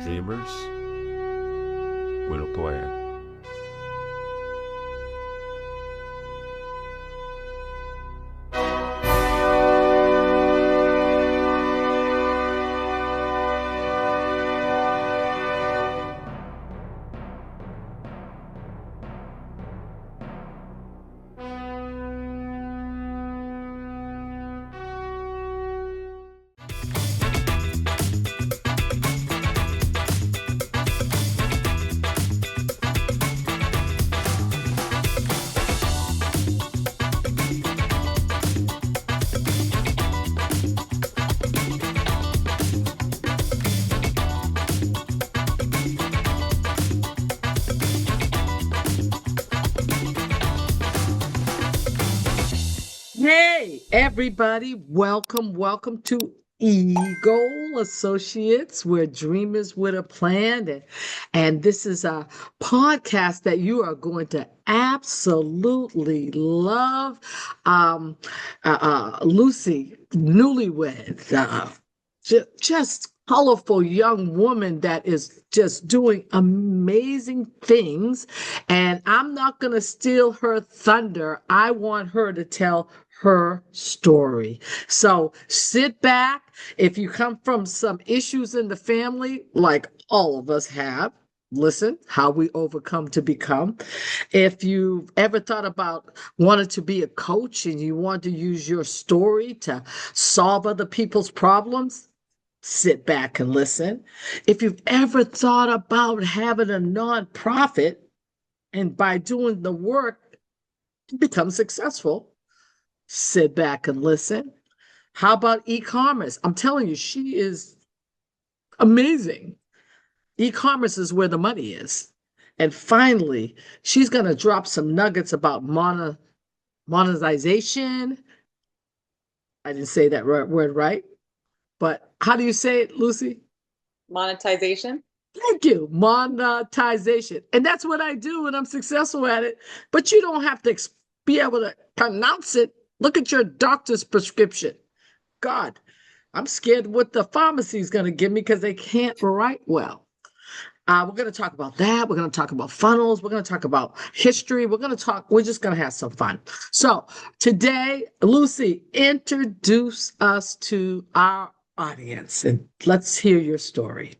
Dreamers with a plan. Hey, everybody, welcome to Eagle Associates. We're dreamers with a plan. And this is a podcast that you are going to absolutely love. Lucy, newlywed, just colorful young woman that is just doing amazing things. And I'm not going to steal her thunder. I want her to tell her story. So sit back. If you come from some issues in the family, like all of us have, listen how we overcome to become. If you've ever thought about wanting to be a coach and you want to use your story to solve other people's problems, sit back and listen. If you've ever thought about having a nonprofit and by doing the work become successful, sit back and listen. How about e-commerce? I'm telling you, she is amazing. E-commerce is where the money is. And finally, she's going to drop some nuggets about monetization. I didn't say that word right, but how do you say it, Lucy? Monetization. Thank you. Monetization. And that's what I do and I'm successful at it. But you don't have to be able to pronounce it. Look at your doctor's prescription. God, I'm scared what the pharmacy is going to give me because they can't write well. We're going to talk about that. We're going to talk about funnels. We're going to talk about history. We're just going to have some fun. So today, Lucy, introduce us to our audience and let's hear your story.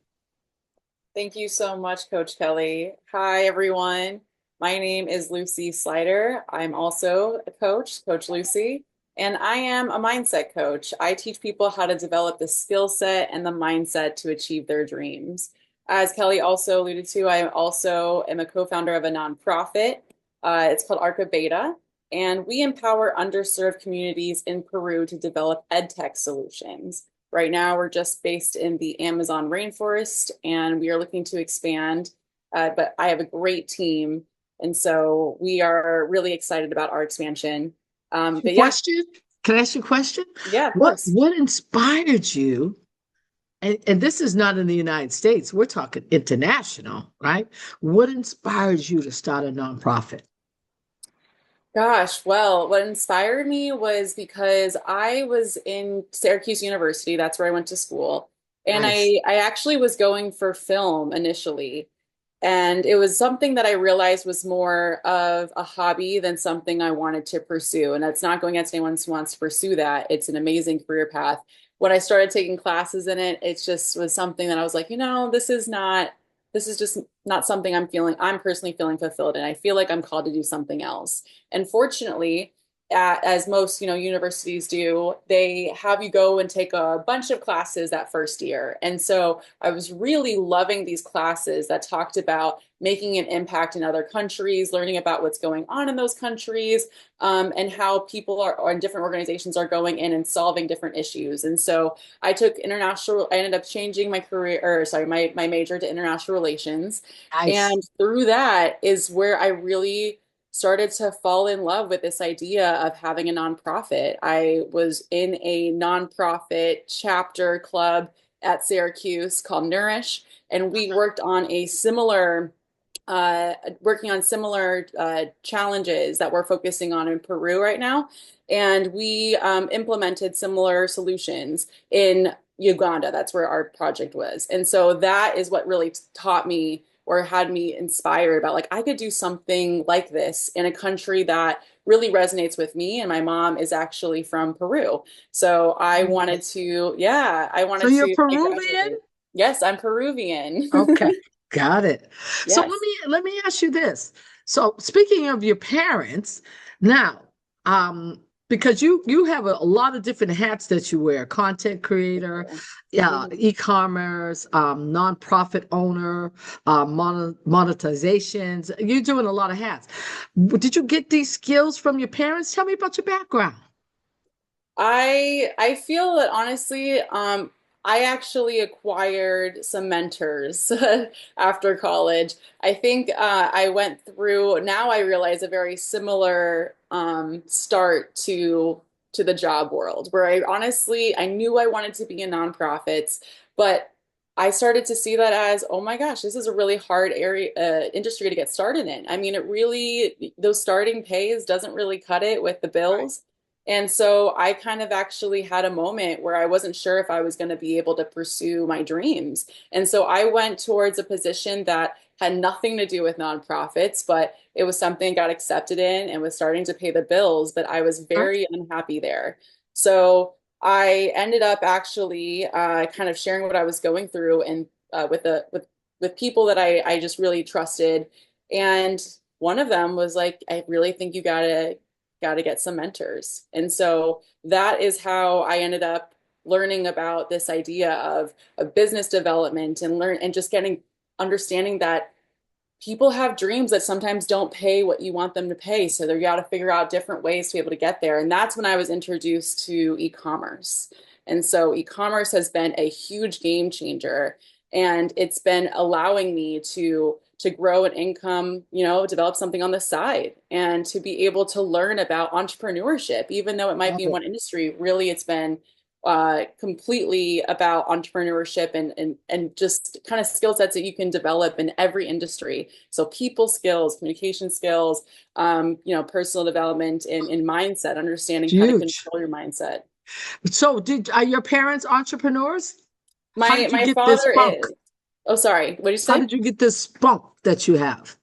Thank you so much, Coach Kelly. Hi, everyone. My name is Lucy Slider. I'm also a coach, Coach Lucy, and I am a mindset coach. I teach people how to develop the skill set and the mindset to achieve their dreams. As Kelly also alluded to, I also am a co-founder of a nonprofit. It's called Arca Beta, and we empower underserved communities in Peru to develop edtech solutions. Right now, we're just based in the Amazon rainforest, and we are looking to expand. But I have a great team, and so we are really excited about our expansion. But yeah, Question? Can I ask you a question? yeah, of What course. what inspired you? And this is not in the United States, we're talking international, right? What inspires you to start a nonprofit? Gosh, well, what inspired me was because I was in Syracuse University. That's where I went to school. And Nice. I actually was going for film initially. And it was something that I realized was more of a hobby than something I wanted to pursue. And that's not going against anyone who wants to pursue that. It's an amazing career path. When I started taking classes in it, it just was something that I was like, this is just not something I'm personally feeling fulfilled in. I feel like I'm called to do something else. And fortunately, as most, universities do, they have you go and take a bunch of classes that first year. And so I was really loving these classes that talked about making an impact in other countries, learning about what's going on in those countries, and how people or different organizations are going in and solving different issues. And so I ended up changing my career, or sorry, my major to international relations. Nice. And through that is where I really started to fall in love with this idea of having a nonprofit. I was in a nonprofit chapter club at Syracuse called Nourish, and we working on similar challenges that we're focusing on in Peru right now. And we implemented similar solutions in Uganda. That's where our project was. And so that is what really taught me or had me inspired about like I could do something like this in a country that really resonates with me. And my mom is actually from Peru. So I wanted to, yeah, I So wanted you're to, I Peruvian? graduated. Yes, I'm Peruvian. Okay, got it. So Yes. let me ask you this. So speaking of your parents, now, because you have a lot of different hats that you wear, content creator, yeah, Mhm. e-commerce, nonprofit owner, monetizations. You're doing a lot of hats. Did you get these skills from your parents? Tell me about your background. I feel that honestly, I actually acquired some mentors after college. I think I went through, now I realize a very similar start to the job world, where I honestly I knew I wanted to be in nonprofits, but I started to see that as, oh my gosh, this is a really hard area industry to get started in. I mean, it really those starting pays doesn't really cut it with the Right. bills. And so I kind of actually had a moment where I wasn't sure if I was going to be able to pursue my dreams. And so I went towards a position that had nothing to do with nonprofits, but it was something I got accepted in and was starting to pay the bills, but I was Huh? very unhappy there. So I ended up actually kind of sharing what I was going through and with people that I just really trusted. And one of them was like, I really think you gotta get some mentors. And so that is how I ended up learning about this idea of business development and learn and just getting understanding that people have dreams that sometimes don't pay what you want them to pay. So they got to figure out different ways to be able to get there. And that's when I was introduced to e-commerce. And so e-commerce has been a huge game changer. And it's been allowing me to grow an income, you know, develop something on the side and to be able to learn about entrepreneurship, even though it might be Love in it. one industry, really it's been completely about entrepreneurship and just kind of skill sets that you can develop in every industry. So people skills, communication skills, you know, personal development and mindset, understanding how to Huge. control your mindset. So are your parents entrepreneurs? How did you My get this father spunk? is. Oh, sorry. What did you How say? did you get this spunk that you have?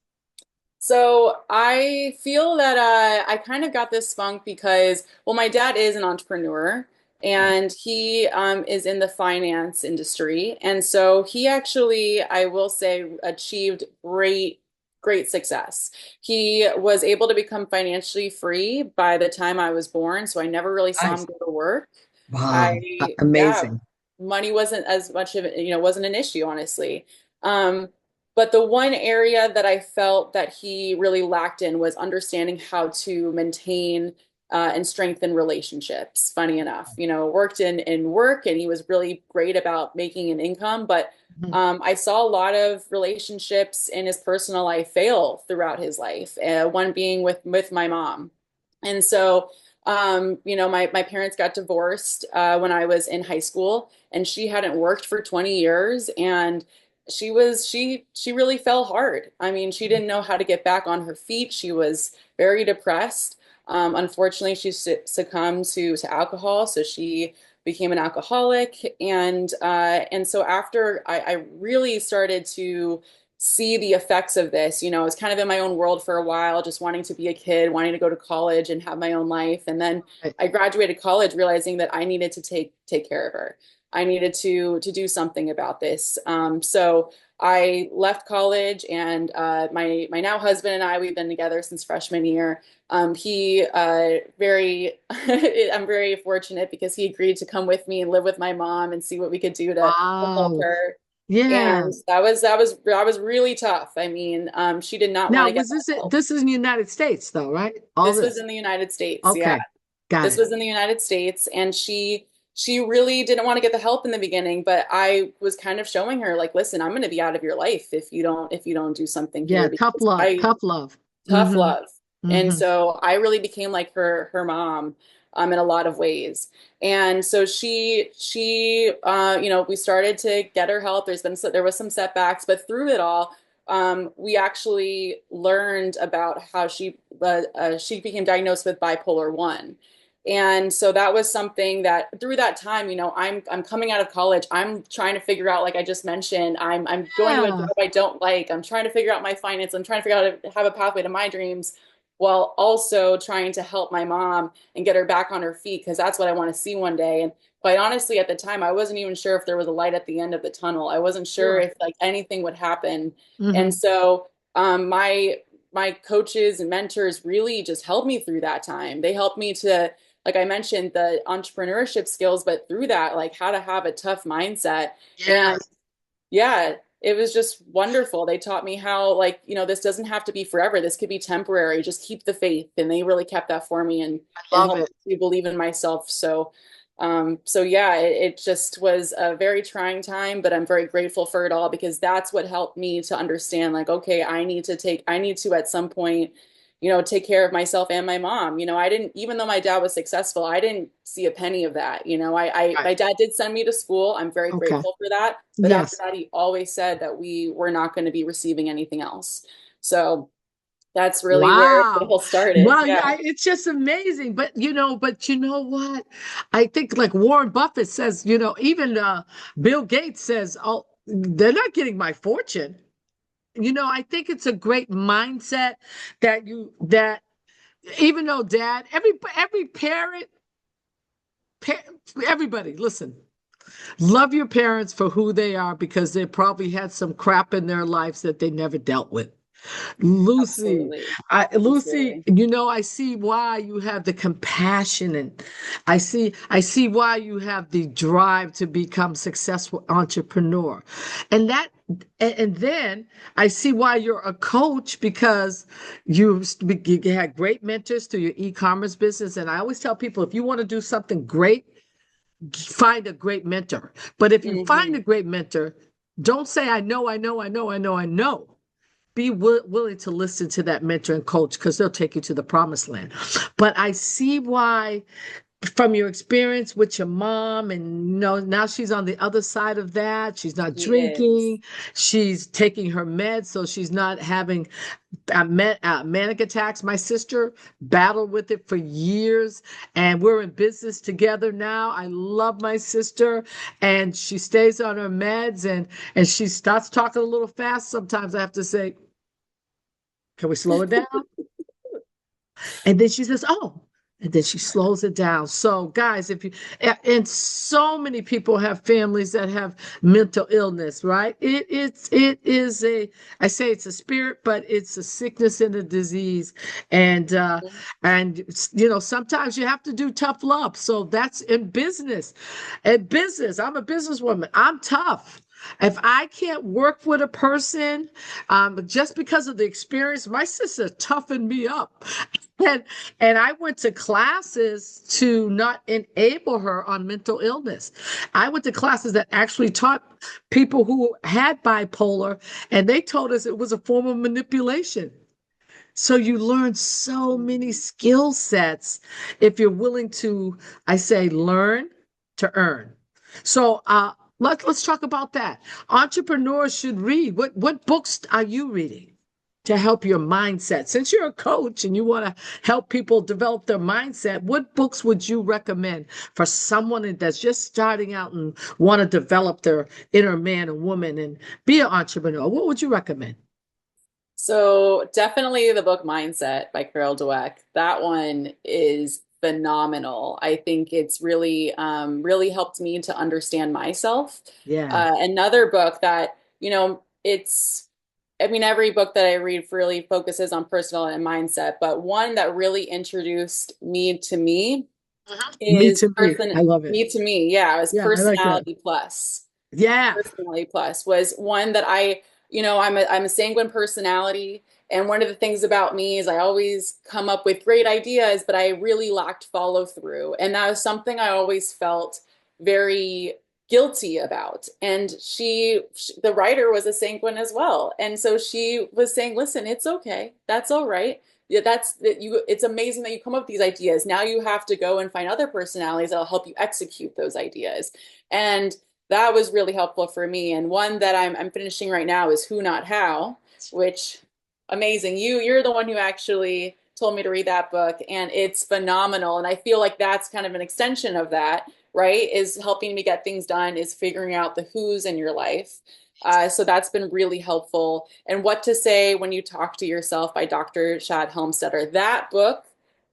So I feel that I kind of got this spunk because, well, my dad is an entrepreneur Okay. and he is in the finance industry. And so he actually, I will say, achieved great success. He was able to become financially free by the time I was born. So I never really saw him Nice. go to work. Wow. Yeah, Amazing. money wasn't as much of it, you know, wasn't an issue, honestly. Um, but the one area that I felt that he really lacked in was understanding how to maintain and strengthen relationships. Funny enough, you know, worked in work and he was really great about making an income, but Mhm. I saw a lot of relationships in his personal life fail throughout his life. One being with my mom, and so you know, my parents got divorced when I was in high school, and she hadn't worked for 20 years, and she really fell hard. I mean, she didn't know how to get back on her feet. She was very depressed. Unfortunately, she succumbed to alcohol, so she became an alcoholic, and so after I really started to see the effects of this. You know, I was kind of in my own world for a while, just wanting to be a kid, wanting to go to college and have my own life. And then Right. I graduated college realizing that I needed to take care of her. I needed to do something about this. So I left college, and my now husband and I, we've been together since freshman year. He very I'm very fortunate because he agreed to come with me and live with my mom and see what we could do to help Wow. her. Yeah. And that was really tough. I mean, she did not want Now, to get was that this it? help. This is in the United States, though, right? All This was this. in the United States. Yeah. Okay. Got This it. was in the United States, and she really didn't want to get the help in the beginning, but I was kind of showing her like, listen, I'm going to be out of your life if you don't do something here Yeah. Tough because love. I Tough love. tough Mm-hmm. love. And Mm-hmm. so I really became like her mom in a lot of ways. And so she you know, we started to get her help. There was some setbacks, but through it all, we actually learned about how she became diagnosed with bipolar 1. And so that was something that through that time, I'm coming out of college. I'm trying to figure out, like I just mentioned, I'm going to a Yeah. job I don't like. I'm trying to figure out my finance. I'm trying to figure out how to have a pathway to my dreams while also trying to help my mom and get her back on her feet because that's what I want to see one day. And quite honestly, at the time, I wasn't even sure if there was a light at the end of the tunnel. I wasn't sure Sure. if like anything would happen. And Hmm. so my coaches and mentors really just helped me through that time. They helped me to, like I mentioned, the entrepreneurship skills, but through that, like how to have a tough mindset. And Yes. yeah, it was just wonderful. They taught me how, like, this doesn't have to be forever. This could be temporary. Just keep the faith. And they really kept that for me I and love helped it. me believe in myself. So yeah, it just was a very trying time, but I'm very grateful for it all because that's what helped me to understand, like, okay, I need to at some point, take care of myself and my mom. I didn't, even though my dad was successful, I didn't see a penny of that. Right. My dad did send me to school. I'm very Okay. grateful for that. But after Yes. that, he always said that we were not going to be receiving anything else. So that's really where it Wow. all started. Well, yeah, Yeah. it's just amazing. But you know what? I think like Warren Buffett says, even Bill Gates says, oh, they're not getting my fortune. I think it's a great mindset that even though dad, every parent, pa- everybody, listen, love your parents for who they are because they probably had some crap in their lives that they never dealt with. Lucy, Absolutely. Lucy, Absolutely. I see why you have the compassion and I see why you have the drive to become successful entrepreneur. And that and then I see why you're a coach because you had great mentors through your e-commerce business. And I always tell people if you want to do something great, find a great mentor. But if you find Hmm. a great mentor, don't say, I know, I know, I know, I know, I know. Be willing to listen to that mentor and coach because they'll take you to the promised land. But I see why from your experience with your mom and now she's on the other side of that. She's not He is. drinking, she's taking her meds so she's not having manic attacks. My sister battled with it for years and we're in business together now. I love my sister and she stays on her meds and she starts talking a little fast. Sometimes I have to say, can we slow it down? And then she says, oh, and then she slows it down. So, guys, if you, and so many people have families that have mental illness, right? It is I say it's a spirit, but it's a sickness and a disease. And, sometimes you have to do tough love. So that's in business. In business, I'm a businesswoman. I'm tough. If I can't work with a person, just because of the experience, my sister toughened me up. And and I went to classes to not enable her on mental illness. I went to classes that actually taught people who had bipolar, and they told us it was a form of manipulation. So you learn so many Mhm. skill sets if you're willing to, I say, learn to earn. So let's talk about that. Entrepreneurs should read. What books are you reading to help your mindset? Since you're a coach and you want to help people develop their mindset, what books would you recommend for someone that's just starting out and want to develop their inner man and woman and be an entrepreneur? What would you recommend? So definitely the book Mindset by Carol Dweck. That one is phenomenal. I think it's really helped me to understand myself. Yeah. Another book that, I mean, every book that I read really focuses on personal and mindset, but one that really introduced me to me Me is to me. I love it. me to me. Yeah, it was Yeah, I like that. Personality Plus. Yeah. Personality Plus was one that I'm a sanguine personality. And one of the things about me is I always come up with great ideas, but I really lacked follow through. And that was something I always felt very guilty about. And the writer was a sanguine as well. And so she was saying, listen, it's okay. That's all right. Yeah, it's amazing that you come up with these ideas. Now you have to go and find other personalities that'll help you execute those ideas. And that was really helpful for me. And one that I'm finishing right now is Who Not How, which amazing. You're the one who actually told me to read that book, and it's phenomenal. And I feel like that's kind of an extension of that, right? Is helping me get things done, is figuring out the who's in your life. So that's been really helpful. And What to Say When You Talk to Yourself by Dr. Shad Helmstetter. That book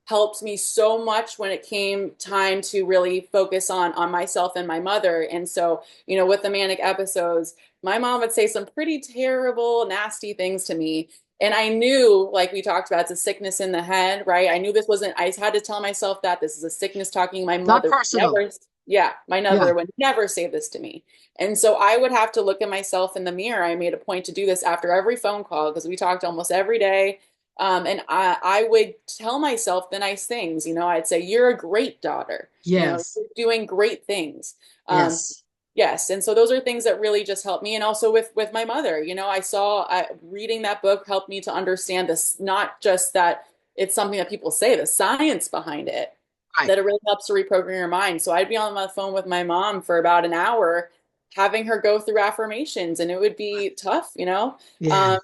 helped me so much when it came time to really focus on myself and my mother. And so, with the manic episodes, my mom would say some pretty terrible, nasty things to me. And I knew, like we talked about, it's a sickness in the head, right? I knew this wasn't, I had to tell myself that this is a sickness talking. My Not mother would personal. never, yeah, my Yeah. mother would never say this to me. And so I would have to look at myself in the mirror. I made a point to do this after every phone call because we talked almost every day. And I would tell myself the nice things. I'd say, "You're a great daughter. Yes. You're doing great things." Um, Yes. yes, and so those are things that really just helped me. And also with my mother, I saw reading that book helped me to understand this, not just that it's something that people say, the science behind it, Right. that it really helps to reprogram your mind. So I'd be on the phone with my mom for about an hour, having her go through affirmations, and it would be tough. Yeah. Um,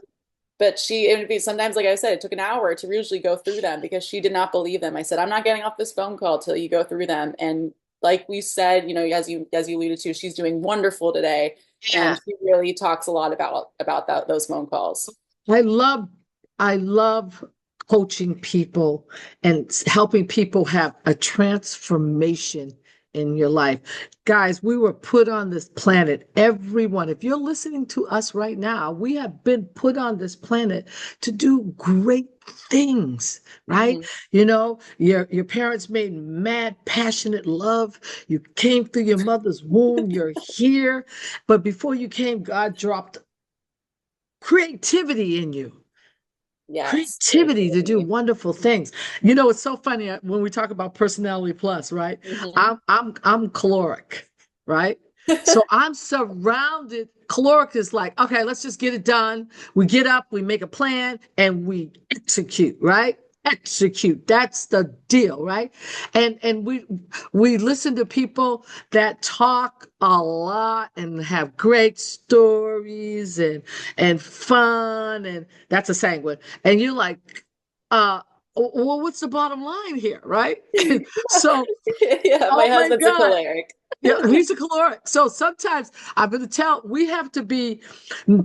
but it would be sometimes, like I said, it took an hour to usually go through them because she did not believe them. I said, I'm not getting off this phone call till you go through them. And like we said, as you alluded to, she's doing wonderful today. Yeah. And she really talks a lot about those phone calls. I love, I love coaching people and helping people have a transformation in your life. Guys, we were put on this planet, everyone. If you're listening to us right now, we have been put on this planet to do great things, right? Mhm. Your parents made mad, passionate love. You came through your mother's womb, you're here. But before you came, God dropped creativity in you, Yes, creativity to do creativity. wonderful things. It's so funny when we talk about personality plus, right? Mhm. I'm caloric, right? So I'm surrounded. Caloric is like, okay, let's just get it done. We get up, we make a plan, and we execute, right? Execute. That's the deal, right? And we listen to people that talk a lot and have great stories and fun, and that's a sanguine. And you're like, well, what's the bottom line here, right? So, Yeah, my oh my husband's a God. choleric. Yeah, he's a caloric. So sometimes I'm going to we have to be,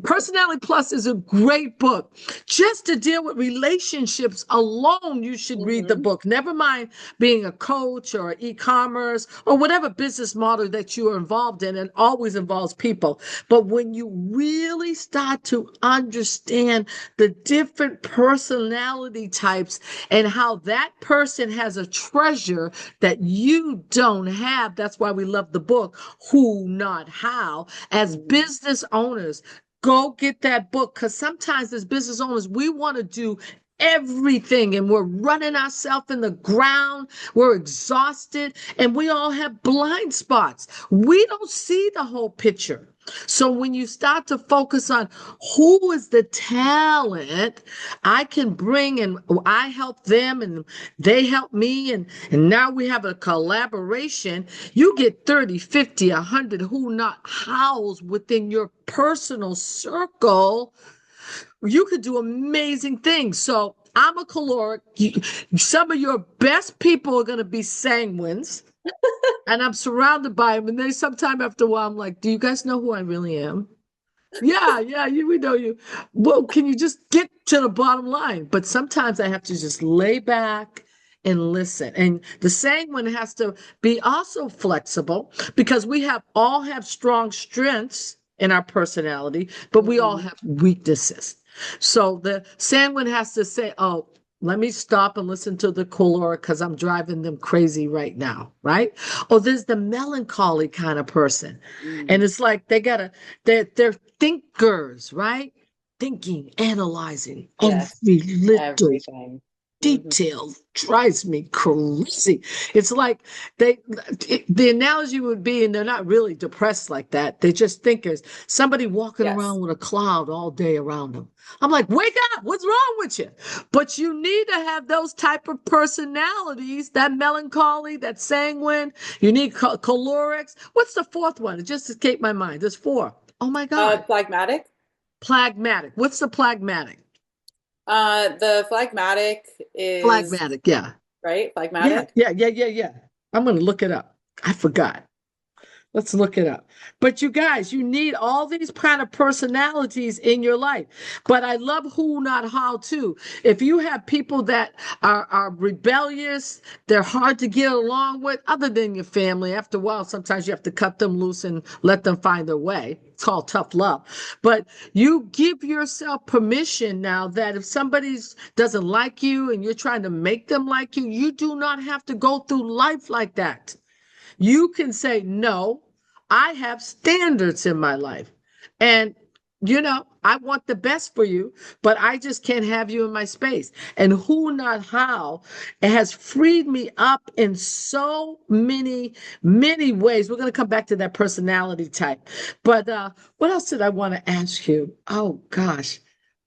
Personality Plus is a great book. Just to deal with relationships alone, you should read the Mhm. book. Never mind being a coach or e-commerce or whatever business model that you are involved in, and always involves people. But when you really start to understand the different personality types and how that person has a treasure that you don't have, that's why we love the book, Who Not How. As Mhm. business owners, go get that book, because sometimes as business owners, we want to do everything and we're running ourselves in the ground. We're exhausted and we all have blind spots. We don't see the whole picture. So when you start to focus on who is the talent I can bring, and I help them and they help me, and now we have a collaboration, you get 30, 50, 100 who not hows within your personal circle. You could do amazing things. So I'm a caloric. Some of your best people are going to be sanguines, and I'm surrounded by them. And then sometime after a while, I'm like, do you guys know who I really am? Yeah, yeah, we know you. Well, can you just get to the bottom line? But sometimes I have to just lay back and listen. And the sanguine has to be also flexible, because we all have strong strengths in our personality, but we all Mhm. have weaknesses. So the sanguine has to say, oh, let me stop and listen to the caloric because I'm driving them crazy right now, right? Or there's the melancholy kind of person. And Mhm. it's like they're thinkers, right? Thinking, analyzing Yes, every little everything. Mhm. detail drives me crazy. It's like they, the analogy would be, and they're not really depressed like that. They're just thinkers. Somebody walking Yes. around with a cloud all day around them. I'm like, wake up! What's wrong with you? But you need to have those type of personalities, that melancholy, that sanguine. You need calorics. What's the fourth one? It just escaped my mind. There's four. Oh my God. Phlegmatic. Plagmatic. What's the plagmatic? The phlegmatic is Phlegmatic, yeah. right. Yeah, Phlegmatic. yeah, yeah, yeah, yeah. I'm going to look it up. I forgot. Let's look it up. But you guys, you need all these kind of personalities in your life. But I love who, not how, too. If you have people that are rebellious, they're hard to get along with, other than your family, after a while, sometimes you have to cut them loose and let them find their way. It's called tough love. But you give yourself permission now that if somebody doesn't like you and you're trying to make them like you do not have to go through life like that. You can say, no, I have standards in my life. And, I want the best for you, but I just can't have you in my space. And who, not how, it has freed me up in so many, many ways. We're going to come back to that personality type. But what else did I want to ask you? Oh, gosh.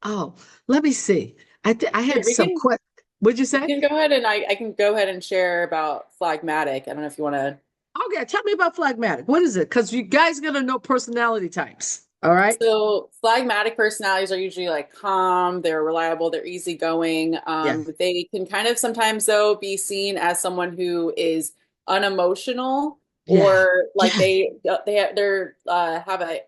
Oh, let me see. I Here, had some questions. What'd you we say? can go ahead and I can go ahead and share about phlegmatic. I don't know if you want to. Okay, tell me about phlegmatic. What is it? Because you guys gotta know personality types. All right. So phlegmatic personalities are usually like calm, they're reliable, they're easygoing. Yeah. They can kind of sometimes though be seen as someone who is unemotional Yeah. or like Yeah. they're have a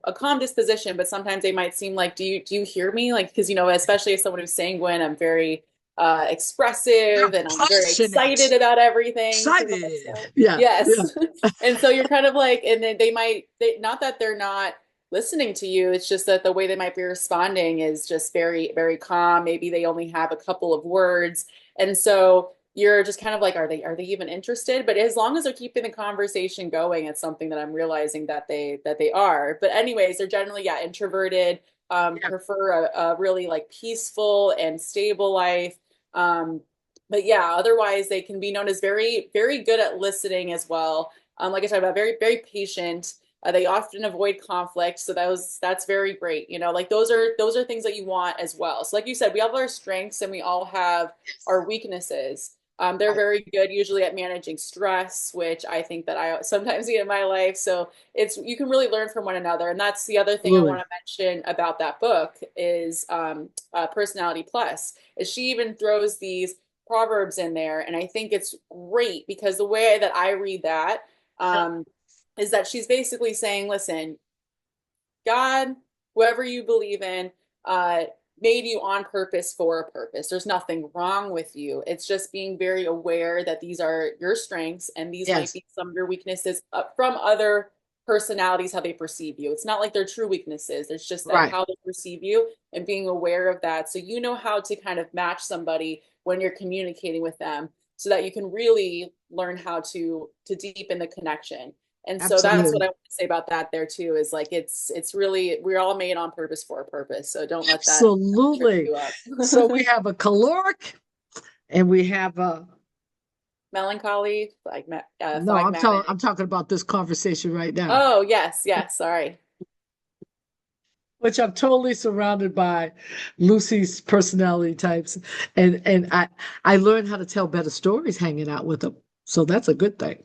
a calm disposition, but sometimes they might seem like do you hear me? Like because especially as someone who's sanguine, I'm very You're expressive and I'm very excited passionate. about everything. So Excited. Yeah. Yeah. yes. And so you're kind of like, and then not that they're not listening to you. It's just that the way they might be responding is just very, very calm. Maybe they only have a couple of words. And so you're just kind of like, are they even interested? But as long as they're keeping the conversation going, it's something that I'm realizing that they are. But anyways, they're generally, yeah, introverted, Yeah. prefer a really like peaceful and stable life. But yeah, otherwise they can be known as very, very good at listening as well. Like I talked about, very, very patient. They often avoid conflict, so that's very great. Like those are things that you want as well. So, like you said, we all have our strengths and we all have our weaknesses. They're Right. very good usually at managing stress, which I think that I sometimes need in my life. So it's you can really learn from one another, and that's the other thing I want Absolutely. to mention about that book is Personality Plus. Is she even throws these proverbs in there, and I think it's great because the way that I read that. Yeah. Um, is that she's basically saying, listen, God, whoever you believe in, uh, made you on purpose for a purpose. There's nothing wrong with you. It's just being very aware that these are your strengths and these might Yes. be some of your weaknesses from other personalities, how they perceive you. It's not like they're true weaknesses. It's just that Right. how they perceive you and being aware of that. So you know how to kind of match somebody when you're communicating with them so that you can really learn how to deepen the connection. And so that's what Absolutely. I want to say about that there too, is like it's really we're all made on purpose for a purpose. So don't let that trip Absolutely. you up. So we have a caloric and we have a Melancholy, no, I'm phlegmatic. talking about this conversation right now, Oh, yes, yes, sorry. which I'm totally surrounded by Lucy's personality types. And I learned how to tell better stories hanging out with them. So that's a good thing.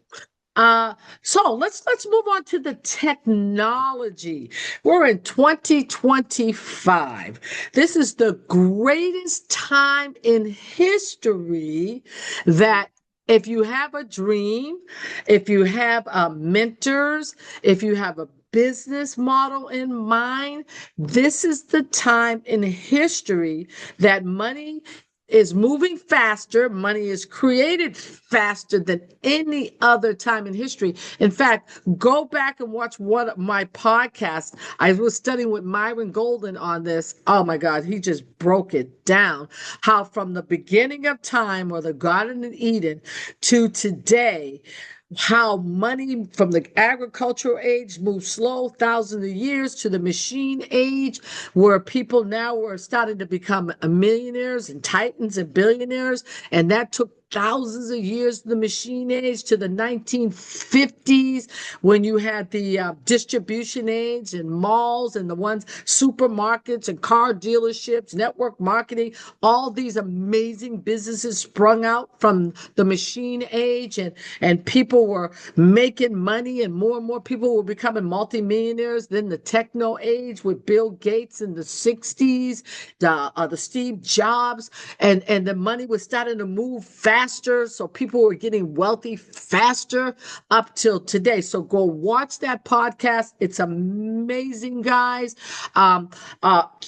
So let's move on to the technology. We're in 2025. This is the greatest time in history that if you have a dream, if you have mentors, if you have a business model in mind, this is the time in history that money is moving faster. Money is created faster than any other time in history. In fact, go back and watch one of my podcasts. I was studying with Myron Golden on this. Oh my God, he just broke it down. How from the beginning of time or the Garden of Eden to today, how money from the agricultural age moved slow thousands of years to the machine age, where people now were starting to become millionaires and titans and billionaires, and that took thousands of years, the machine age, to the 1950s, when you had the distribution age and malls and the ones, supermarkets and car dealerships, network marketing, all these amazing businesses sprung out from the machine age, and people were making money, and more people were becoming multimillionaires. Then the techno age with Bill Gates in the 60s, the Steve Jobs, and the money was starting to move faster, so people were getting wealthy faster up till today. So go watch that podcast. It's amazing, guys. Um,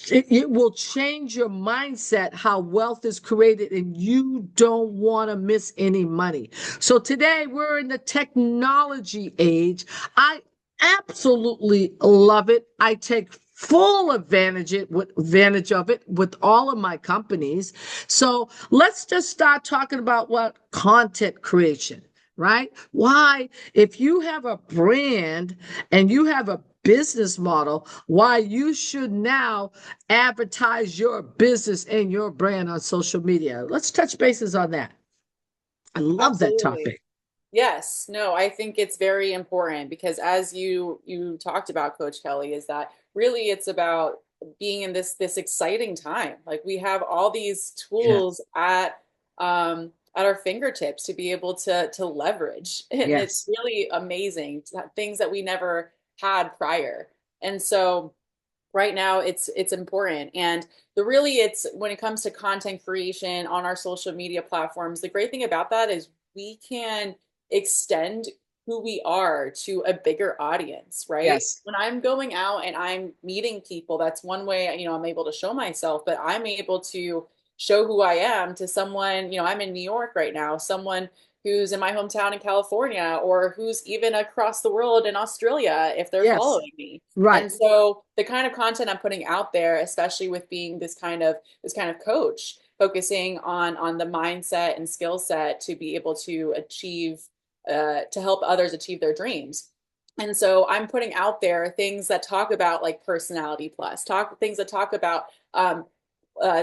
it will change your mindset how wealth is created, and you don't want to miss any money. So today we're in the technology age. I absolutely love it. I take full advantage of it with all of my companies. So let's just start talking about what content creation, right? Why, if you have a brand and you have a business model, why you should now advertise your business and your brand on social media. Let's touch bases on that. I love that Absolutely. topic. Yes, no, I think it's very important because as you talked about, Coach Kelly, is that really it's about being in this exciting time. Like we have all these tools Yes. at our fingertips to be able to leverage. And it's Yes. really amazing, things that we never had prior. And so right now it's important. And the really it's when it comes to content creation on our social media platforms, the great thing about that is we can extend who we are to a bigger audience, right? Yes. When I'm going out and I'm meeting people, that's one way, I'm able to show myself, but I'm able to show who I am to someone, I'm in New York right now, someone who's in my hometown in California, or who's even across the world in Australia if they're Yes. following me. Right. And so the kind of content I'm putting out there, especially with being this kind of coach, focusing on the mindset and skill set to be able to achieve to help others achieve their dreams. And so I'm putting out there things that talk about like personality plus, talk things that talk about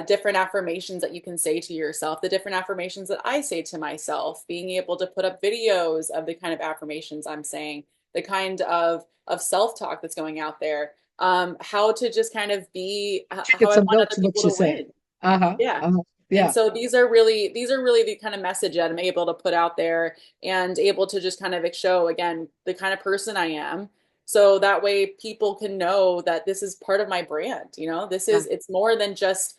different affirmations that you can say to yourself, the different affirmations that I say to myself, being able to put up videos of the kind of affirmations I'm saying, the kind of self-talk that's going out there, how to just kind of be Get how I some want other notes of what people you to said. win. Uh-huh. Yeah. Uh-huh. And Yeah. so these are really the kind of message that I'm able to put out there and able to just kind of show again the kind of person I am. So that way people can know that this is part of my brand. This Yeah. is it's more than just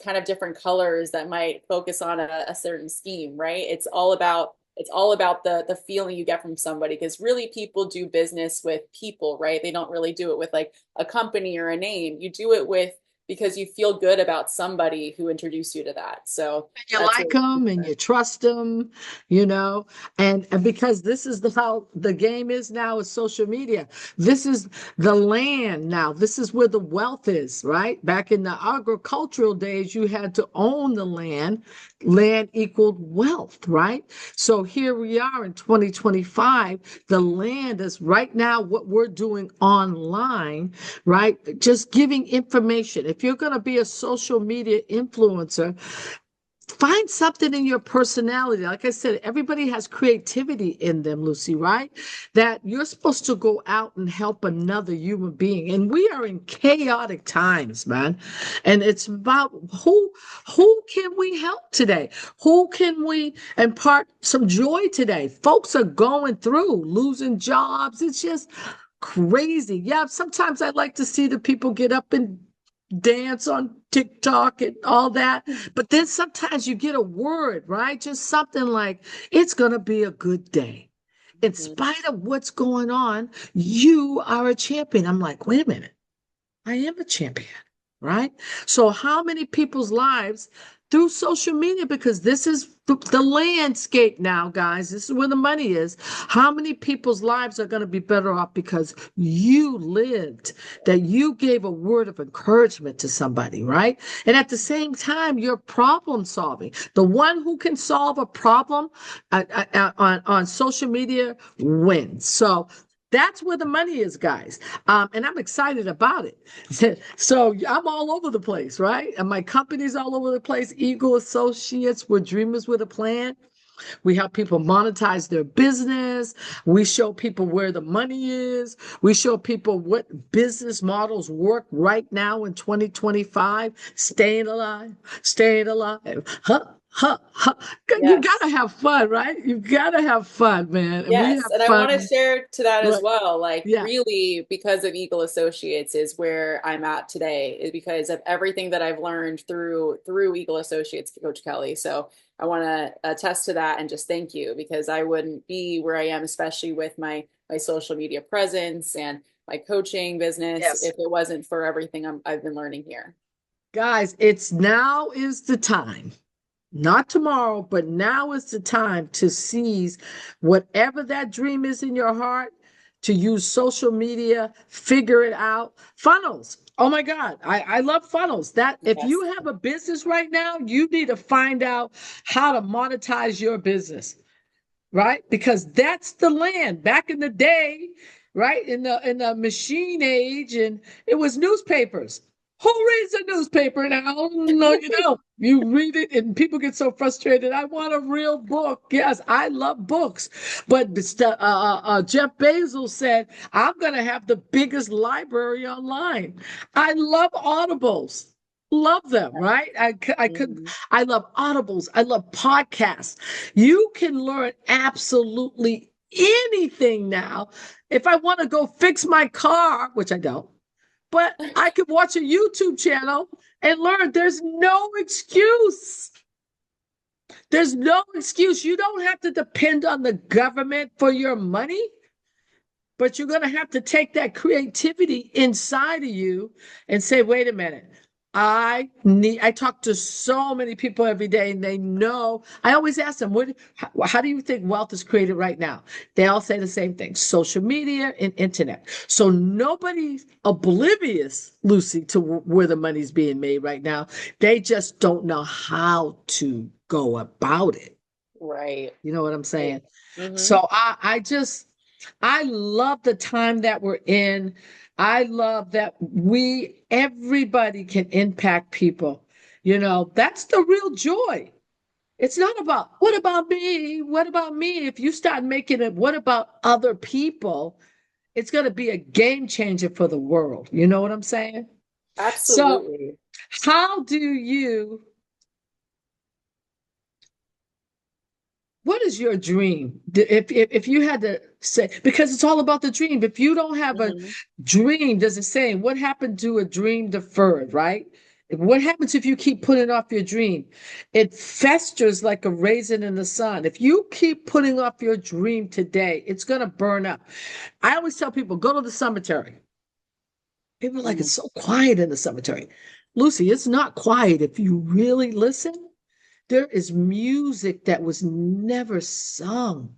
kind of different colors that might focus on a certain scheme, right? It's all about the feeling you get from somebody because really people do business with people, right? They don't really do it with like a company or a name. You do it with because you feel good about somebody who introduced you to that. So You that's like really them and important. you trust them, you know, and because this is how the game is now with social media. This is the land now. This is where the wealth is, right? Back in the agricultural days, you had to own the land. Land equaled wealth, right? So here we are in 2025. The land is right now what we're doing online, right? Just giving information. If you're going to be a social media influencer, find something in your personality. Like I said, everybody has creativity in them, Lucy, right? That you're supposed to go out and help another human being. And we are in chaotic times, man. And it's about who can we help today? Who can we impart some joy today? Folks are going through losing jobs. It's just crazy. Yeah, sometimes I like to see the people get up and dance on TikTok and all that. But then sometimes you get a word, right? Just something like, it's going to be a good day. In Mhm. spite of what's going on, you are a champion. I'm like, wait a minute. I am a champion, right? So, how many people's lives through social media, because this is the landscape now, guys, this is where the money is. How many people's lives are going to be better off because you lived, that you gave a word of encouragement to somebody, right? And at the same time, you're problem solving. The one who can solve a problem on social media wins. So, That's where the money is, guys. And I'm excited about it. So I'm all over the place, right? And my company's all over the place. Eagle Associates, we're dreamers with a plan. We help people monetize their business. We show people where the money is. We show people what business models work right now in 2025. Staying alive, staying alive. Huh, huh, huh. You Yes. gotta have fun, right? You gotta have fun, man. And we Yes, have and I want to fun. share to that as Right. well. Like, Yeah. really, because of Eagle Associates is where I'm at today, is because of everything that I've learned through Eagle Associates, Coach Kelly. So I want to attest to that and just thank you, because I wouldn't be where I am, especially with my social media presence and my coaching business, Yes. if it wasn't for everything I've been learning here. Guys, it's now is the time. Not tomorrow, but now is the time to seize whatever that dream is in your heart, to use social media, figure it out. Funnels. Oh my God. I love funnels. That if you Yes. have a business right now, you need to find out how to monetize your business, right? Because that's the land. Back in the day, right? In the machine age, and it was newspapers. Who reads a newspaper now? No, you don't. You read it, and people get so frustrated. I want a real book. Yes, I love books, but Jeff Bezos said, "I'm going to have the biggest library online." I love audibles. Love them, right? Mhm. I love audibles. I love podcasts. You can learn absolutely anything now. If I want to go fix my car, which I don't, but I could watch a YouTube channel and learn. There's no excuse. There's no excuse. You don't have to depend on the government for your money, but you're going to have to take that creativity inside of you and say, wait a minute. I talk to so many people every day, and they know. I always ask them, how do you think wealth is created right now? They all say the same thing: social media and internet. So nobody's oblivious, Lucy, to where the money's being made right now. They just don't know how to go about it. Right. You know what I'm Right. saying? Hmm. So I love the time that we're in. I love that everybody can impact people. That's the real joy. It's not about what about me? What about me? If you start making it, what about other people? It's going to be a game changer for the world. You know what I'm saying? So, Absolutely. how do you what is your dream? If you had to say, because it's all about the dream. If you don't have a Hmm. dream, there's a saying, what happened to a dream deferred, right? What happens if you keep putting off your dream? It festers like a raisin in the sun. If you keep putting off your dream today, it's going to burn up. I always tell people, go to the cemetery. People are like, it's so quiet in the cemetery. Lucy, it's not quiet if you really listen. There is music that was never sung.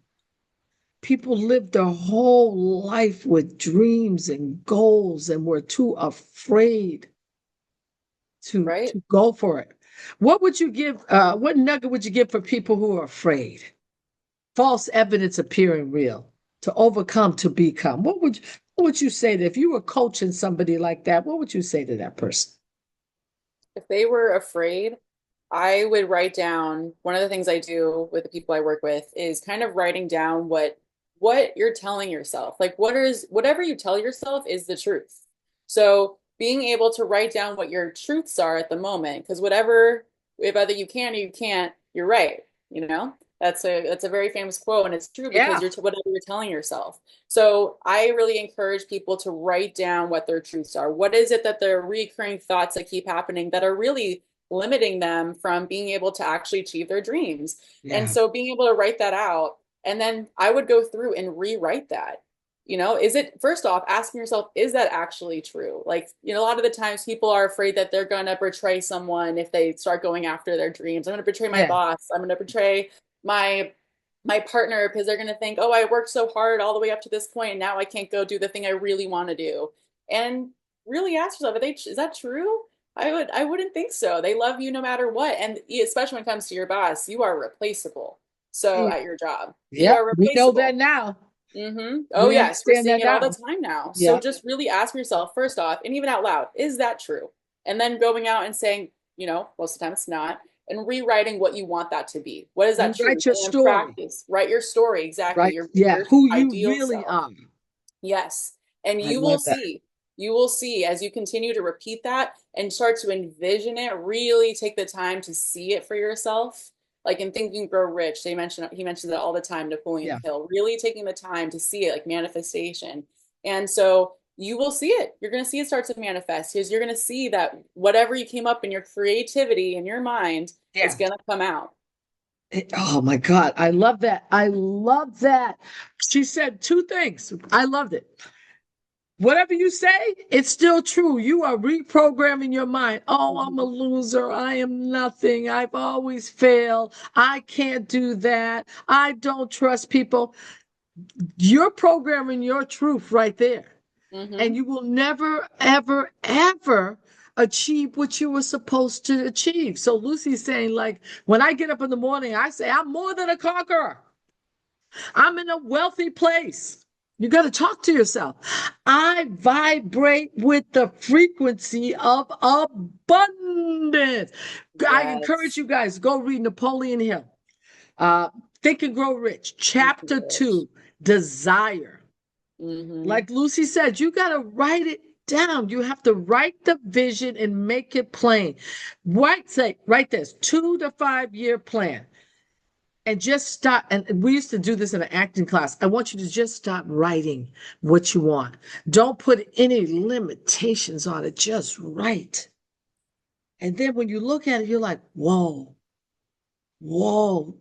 People lived their whole life with dreams and goals and were too afraid to, Right. to go for it. What would you give? What nugget would you give for people who are afraid? False evidence appearing real, to overcome, to become. What would you say that if you were coaching somebody like that? What would you say to that person? If they were afraid, I would write down, one of the things I do with the people I work with is kind of writing down what you're telling yourself. Like, whatever you tell yourself is the truth. So being able to write down what your truths are at the moment, because whatever, if either you can or you can't, you're right. You know, that's a very famous quote, and it's true because Yeah, you're whatever you're telling yourself. So I really encourage people to write down what their truths are. What is it that their recurring thoughts that keep happening that are really limiting them from being able to actually achieve their dreams? And yeah, so being able to write that out, and then I would go through and rewrite that. Is it, first off, asking yourself, is that actually true? Like, a lot of the times people are afraid that they're going to betray someone if they start going after their dreams. I'm going to betray my yeah, boss. I'm going to betray my my partner because they're going to think, oh, I worked so hard all the way up to this point, and now I can't go do the thing I really want to do. And really ask yourself, is that true? I wouldn't think so. They love you no matter what. And especially when it comes to your boss, you are replaceable. So mm, at your job, you yeah. are We know that replaceable. now. Oh, We yes, we're understand seeing that it all the now. time now. So Yeah. just really ask yourself, first off, and even out loud, is that true? And then going out and saying, most of the time it's not, and rewriting what you want that to be. What is that true? Rewrite your And in story, practice, write your story exactly, right? your Yeah. Who you ideal really self. are. Yes. And I love that. you will see as you continue to repeat that and start to envision it, really take the time to see it for yourself. Like in Think and Grow Rich, he mentions it all the time, Napoleon Yeah. Hill, really taking the time to see it like manifestation. And so you will see it. You're going to see it start to manifest because you're going to see that whatever you came up in your creativity in your mind is Yeah. going to come out. Oh my God. I love that. I love that. She said two things. I loved it. Whatever you say, it's still true. You are reprogramming your mind. Oh, I'm a Mhm. loser. I am nothing. I've always failed. I can't do that. I don't trust people. You're programming your truth right there. And Mhm. you will never, ever, ever achieve what you were supposed to achieve. So Lucy's saying, like, when I get up in the morning, I say, I'm more than a conqueror. I'm in a wealthy place. You got to talk to yourself. I vibrate with the frequency of abundance. I encourage Yes. you guys, go read Napoleon Hill. Think and Grow Rich, Thank you, chapter Rich. 2, Desire. Mm-hmm. Like Lucy said, you got to write it down. You have to write the vision and make it plain. Write this 2 to 5 year plan and just start. And we used to do this in an acting class. I want you to just start writing what you want. Don't put any limitations on it. Just write. And then when you look at it, you're like, whoa,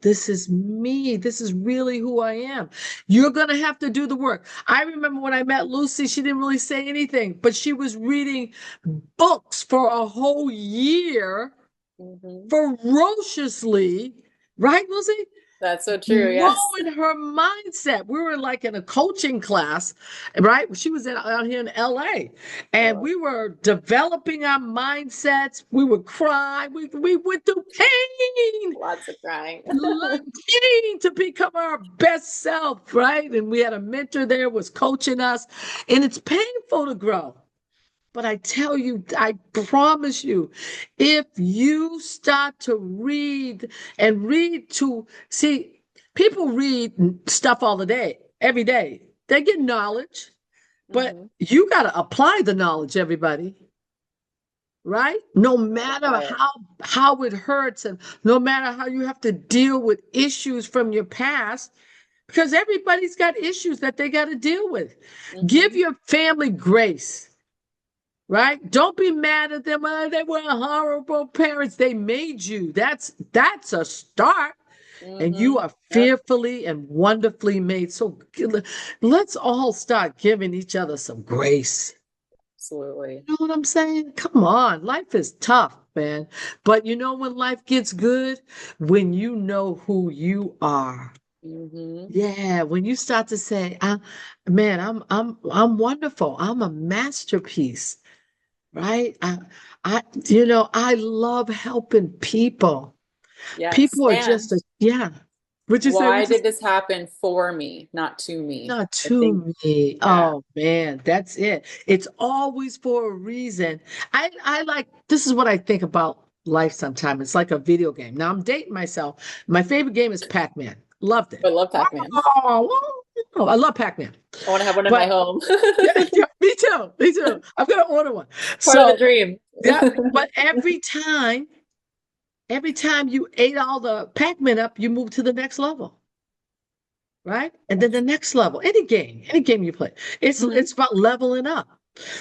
this is me. This is really who I am. You're going to have to do the work. I remember when I met Lucy, she didn't really say anything, but she was reading books for a whole year Mm-hmm. ferociously. Right, Lucy? That's so true. Yes. Growing her mindset. We were like in a coaching class, right? She was out here in LA, and So we were developing our mindsets. We would cry. We went through pain, lots of crying. pain to become our best self, right? And we had a mentor there was coaching us, and it's painful to grow. But I tell you, I promise you, if you start to read and read to see, people read stuff all the day, every day. They get knowledge, but Mm-hmm. you got to apply the knowledge, everybody, right? No matter Apply it. how it hurts, and no matter how you have to deal with issues from your past, because everybody's got issues that they got to deal with. Give Mm-hmm. your family grace. Right? Don't be mad at them. Oh, they were horrible parents. They made you. That's a start. And Mm-hmm. you are Yep. fearfully and wonderfully made. So let's all start giving each other some grace. Absolutely. You know what I'm saying? Come on. Life is tough, man. But you know when life gets good? When you know who you are. Mm-hmm. Yeah, when you start to say, man, I'm wonderful. I'm a masterpiece. Right? I love helping people. Yes. People are And just yeah. Would you say? why Would you did say? this happen for me, not to me? Not I think, to me. yeah. Oh man, that's it. It's always for a reason. I like this is what I think about life sometimes. It's like a video game. Now I'm dating myself. My favorite game is Pac-Man. Loved it. I love Pac-Man. I love Pac-Man. I want to have one in my But home. yeah, yeah, me too. Me too. I'm gonna order one. Part of the So dream. yeah, but every time you ate all the Pac-Man up, you move to the next level, right? And then the next level. Any game you play, it's Mhm. it's about leveling up.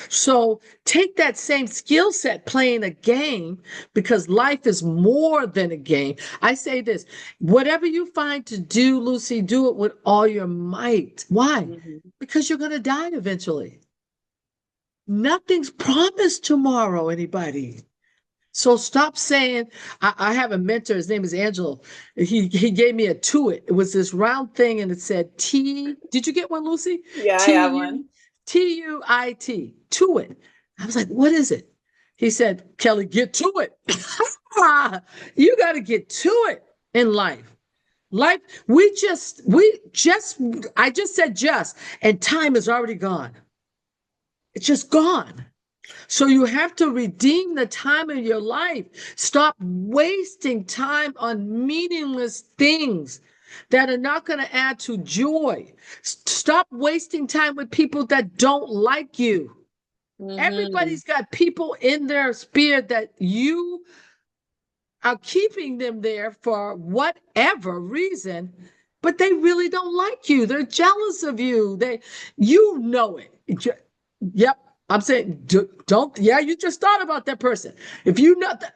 So take that same skill set playing a game because life is more than a game. I say this, whatever you find to do, Lucy, do it with all your might. Why? Mhm. Because you're going to die eventually. Nothing's promised tomorrow, anybody. So stop saying, I have a mentor, his name is Angelo. He gave me a Tuit. It was this round thing and it said T. Did you get one, Lucy? Yeah, I T have U one. Tuit. Tuit. I was like, what is it? He said, Kelly, get to it. You got to get to it in life. Life, I just said just, and time is already gone. It's just gone. So you have to redeem the time of your life. Stop wasting time on meaningless things that are not going to add to joy. Stop wasting time with people that don't like you. Mm-hmm. Everybody's got people in their sphere that you are keeping them there for whatever reason, but they really don't like you. They're jealous of you. You know it. Yep. I'm saying, don't, yeah, you just thought about that person. If you know that,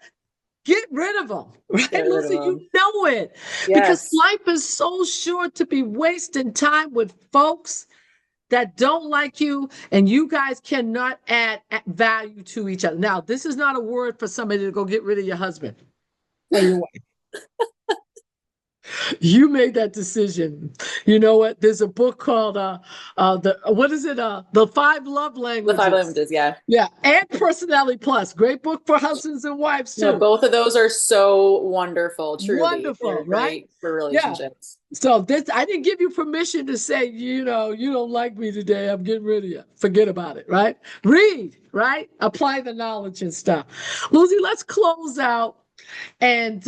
get rid of them, Get right, rid of Lucy? You them. know it because Yes. life is so short to be wasting time with folks that don't like you, and you guys cannot add value to each other. Now, this is not a word for somebody to go get rid of your husband or your wife. You made that decision. You know what? There's a book called the what is it? The Five Love The five Languages. languages, yeah. Yeah, and Personality Plus. Great book for husbands and wives No, too. both of those are so wonderful, truly. Wonderful, They're right? great for Yeah. relationships. So this, I didn't give you permission to say, you know, you don't like me today. I'm getting rid of you. Forget about it, right? Read, right? Apply the knowledge and stuff. Lucy, let's close out and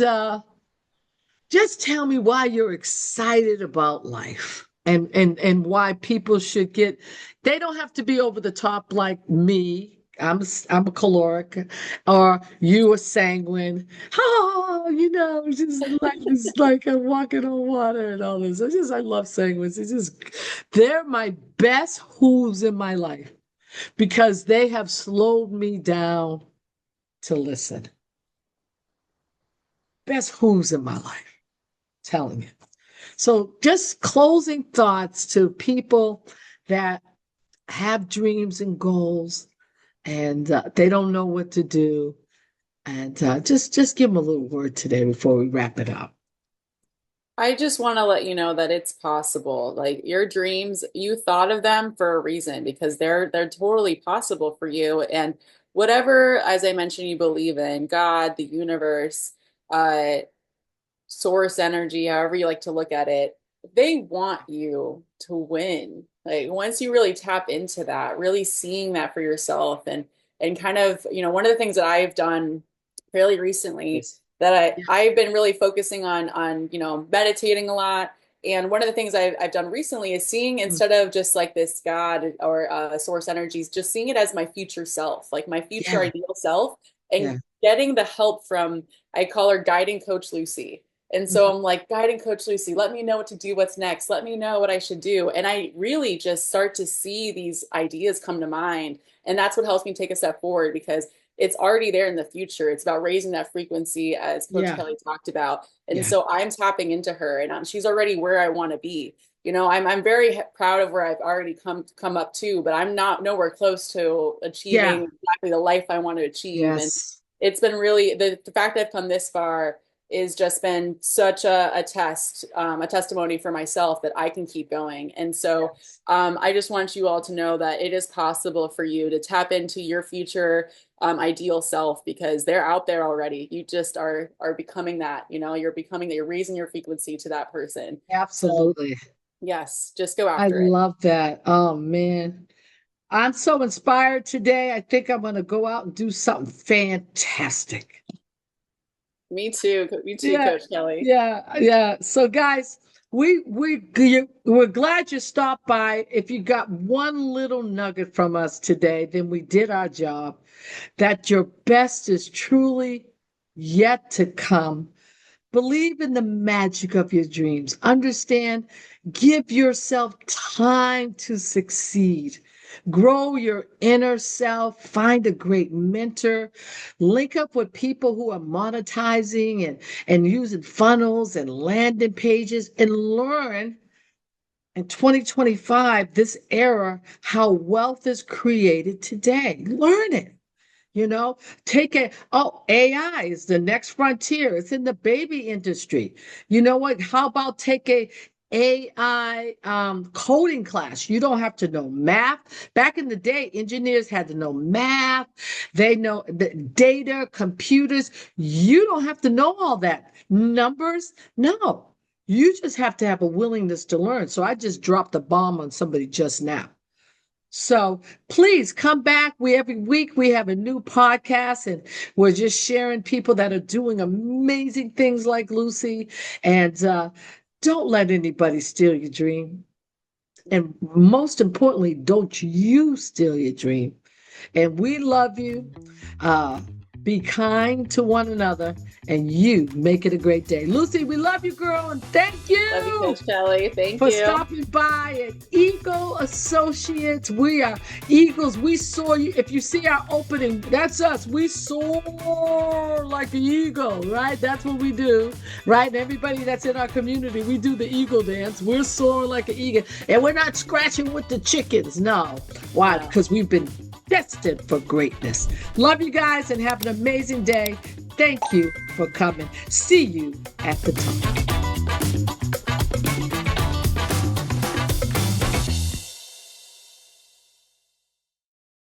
just tell me why you're excited about life and why people should get, they don't have to be over the top like me. I'm a caloric, or you a sanguine. Oh, you know, just like this, like I'm walking on water and all this. I love sanguines. They're my best who's in my life because they have slowed me down to listen. Best who's in my life, telling you. So, just closing thoughts to people that have dreams and goals, and they don't know what to do, and just give them a little word today before we wrap it up. I just want to let you know that it's possible. Like your dreams, you thought of them for a reason because they're totally possible for you. And whatever, as I mentioned, you believe in, God, the universe, uh, source energy, however you like to look at it, they want you to win. Like once you really tap into that, really seeing that for yourself and kind of, one of the things that I've done fairly recently Yes. that Yeah. I've been really focusing on, meditating a lot. And one of the things I've done recently is seeing Mm. instead of just like this God or source energies, just seeing it as my future self, like my future Yeah. ideal self, and Yeah. getting the help from, I call her guiding coach Lucy. And Mhm. so I'm like, guiding coach Lucy, let me know what to do, what's next. Let me know what I should do. And I really just start to see these ideas come to mind. And that's what helps me take a step forward because it's already there in the future. It's about raising that frequency, as Coach Yeah. Kelly talked about. And Yeah. so I'm tapping into her, and she's already where I want to be. I'm very proud of where I've already come up to, but I'm not nowhere close to Yeah. achieving exactly the life I want to achieve. And Yes. it's been really the fact that I've come this far is just been such a testimony for myself that I can keep going. And so Yes. I just want you all to know that it is possible for you to tap into your future ideal self because they're out there already. You just are becoming that, you're becoming that, you're raising your frequency to that person. So Absolutely. yes, just go I after it. love that. Oh man. I'm so inspired today. I think I'm going to go out and do something fantastic. Me too, Yeah, Coach Kelly. yeah, yeah. So, guys, we're glad you stopped by. If you got one little nugget from us today, then we did our job. That your best is truly yet to come. Believe in the magic of your dreams. Understand, give yourself time to succeed. Grow your inner self, find a great mentor, link up with people who are monetizing and using funnels and landing pages, and learn in 2025, this era, how wealth is created today. Learn it. You know, AI is the next frontier. It's in the baby industry. You know what? How about take a AI coding class? You don't have to know math. Back in the day, engineers had to know math. They know the data, computers. You don't have to know all that. Numbers? No. You just have to have a willingness to learn. So I just dropped a bomb on somebody just now. So please come back. Every week we have a new podcast, and we're just sharing people that are doing amazing things like Lucy. And don't let anybody steal your dream. And most importantly, don't you steal your dream. And we love you. Be kind to one another, and you make it a great day. Lucy, we love you, girl, and thank you. Love you, Coach Kelly. Thank for you. stopping by at Eagle Associates. We are Eagles. We soar. If you see our opening, that's us. We soar like an eagle, right? That's what we do, right? And everybody that's in our community, we do the eagle dance. We're soaring like an eagle, and we're not scratching with the chickens. No. Why? Because we've been destined for greatness. Love you guys and have an amazing day. Thank you for coming. See you at the top.